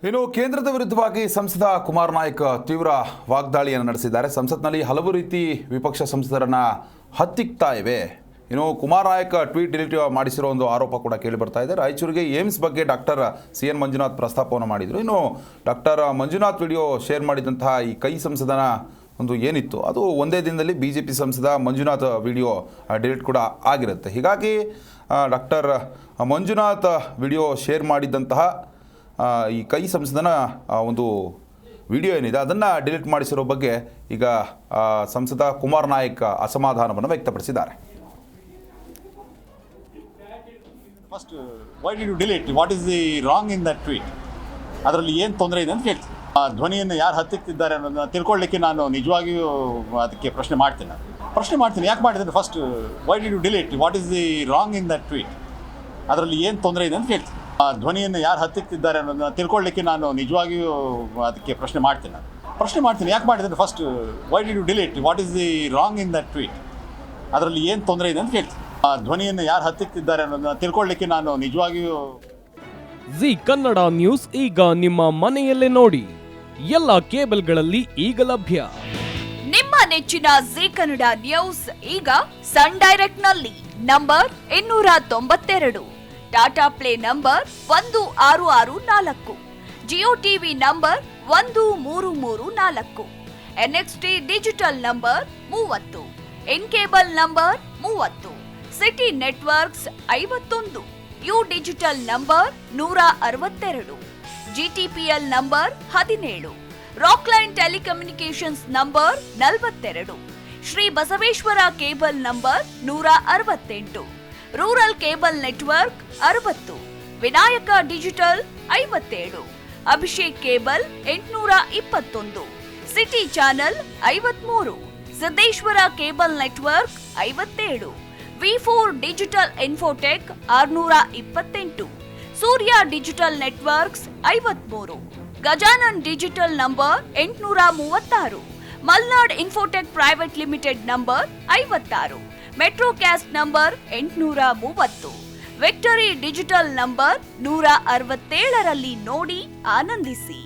ಇನ್ನು ಕೇಂದ್ರದ ವಿರುದ್ಧವಾಗಿ ಸಂಸದ ಕುಮಾರ್ ನಾಯಕ್ ತೀವ್ರ ವಾಗ್ದಾಳಿಯನ್ನು ನಡೆಸಿದ್ದಾರೆ. ಸಂಸತ್ನಲ್ಲಿ ಹಲವು ರೀತಿ ವಿಪಕ್ಷ ಸಂಸದರನ್ನು ಹತ್ತಿಕ್ತಾ ಇವೆ. ಇನ್ನು ಕುಮಾರ್ ನಾಯಕ್ ಟ್ವೀಟ್ ಡಿಲೀಟ್ ಮಾಡಿಸಿರೋ ಒಂದು ಆರೋಪ ಕೂಡ ಕೇಳಿ ಬರ್ತಾ ಇದೆ. ರಾಯಚೂರಿಗೆ ಏಮ್ಸ್ ಬಗ್ಗೆ ಡಾಕ್ಟರ್ CN ಮಂಜುನಾಥ್ ಪ್ರಸ್ತಾಪವನ್ನು ಮಾಡಿದರು. ಇನ್ನು ಡಾಕ್ಟರ್ ಮಂಜುನಾಥ್ ವಿಡಿಯೋ ಶೇರ್ ಮಾಡಿದಂತಹ ಈ ಕೈ ಸಂಸದನ ಒಂದು ಏನಿತ್ತು ಅದು ಒಂದೇ ದಿನದಲ್ಲಿ BJP ಸಂಸದ ಮಂಜುನಾಥ್ ವಿಡಿಯೋ ಡಿಲೀಟ್ ಕೂಡ ಆಗಿರುತ್ತೆ. ಹೀಗಾಗಿ ಡಾಕ್ಟರ್ ಮಂಜುನಾಥ್ ವಿಡಿಯೋ ಶೇರ್ ಮಾಡಿದಂತಹ ಈ ಕೈ ಸಂಸದನ ಒಂದು ವಿಡಿಯೋ ಏನಿದೆ ಅದನ್ನು ಡಿಲೀಟ್ ಮಾಡಿಸಿರೋ ಬಗ್ಗೆ ಈಗ ಸಂಸದ ಕುಮಾರ್ ನಾಯಕ್ ಅಸಮಾಧಾನವನ್ನು ವ್ಯಕ್ತಪಡಿಸಿದ್ದಾರೆ. First why did you delete, what is the wrong in that tweet, ಅದರಲ್ಲಿ ಏನು ತೊಂದರೆ ಇದೆ ಅಂತ ಕೇಳ್ತೀನಿ. ಧ್ವನಿಯನ್ನು ಯಾರು ಹತ್ತಿಕ್ತಿದ್ದಾರೆ ಅನ್ನೋದನ್ನ ತಿಳ್ಕೊಳ್ಳಿಕ್ಕೆ ನಾನು ನಿಜವಾಗಿಯೂ ಅದಕ್ಕೆ ಪ್ರಶ್ನೆ ಮಾಡ್ತೀನಿ. ಯಾಕೆ ಮಾಡಿದ್ರೆ first why did you delete, what is the wrong in that tweet, ಅದರಲ್ಲಿ ಏನು ತೊಂದರೆ ಇದೆ ಅಂತ ಕೇಳ್ತೀನಿ. ಧ್ವನಿಯನ್ನು ಯಾರು ಹತ್ತಿಕ್ತಿದ್ದಾರೆ ಅನ್ನೋದನ್ನ ತಿಳ್ಕೊಳ್ಳಿಕ್ಕೆ ನಾನು ನಿಜವಾಗಿಯೂ ಅದಕ್ಕೆ ಪ್ರಶ್ನೆ ಮಾಡ್ತೀನಿ. ಯಾಕೆ ಮಾಡಿದ್ರೆ first why did you delete, what is the wrong in that tweet, ಅದರಲ್ಲಿ ಏನು ತೊಂದರೆ ಇದೆ ಅಂತ ಕೇಳ್ತೀನಿ. ಧ್ವನಿಯನ್ನು ಯಾರು ಹತ್ತಿಕ್ತಿದ್ದಾರೆ ಅನ್ನೋದನ್ನ ತಿಳ್ಕೊಳ್ಳಿಕ್ಕೆ ನಾನು ನಿಜವಾಗಿಯೂ. ಜಿ ಕನ್ನಡ ನ್ಯೂಸ್ ಈಗ ನಿಮ್ಮ ಮನೆಯಲ್ಲೇ ನೋಡಿ, ಎಲ್ಲ ಕೇಬಲ್ಗಳಲ್ಲಿ ಈಗ ಲಭ್ಯ. ನಿಮ್ಮ ನೆಚ್ಚಿನ ಜಿ ಕನ್ನಡ ನ್ಯೂಸ್ ಈಗ ಸನ್ ಡೈರೆಕ್ಟ್ ನಲ್ಲಿ number 292, Tata play number 1664, Jio TV number 1334, NXT digital number 30, in cable number 30, city networks 51, U digital number 162, GTPL number 17, Rockline telecommunications number 42, Shri Basaveshwara cable number 168, rural cable network 60, Vinayaka digital 57, Abhishek cable 821, city channel 53, Siddeshwara cable network 57, V4 digital Infotech 628, Surya digital networks 53, Gajanan digital number 836, Malnad infotech private limited number 56, metrocast number 830, victory digital number 167ರಲ್ಲಿ ನೋಡಿ ಆನಂದಿಸಿ.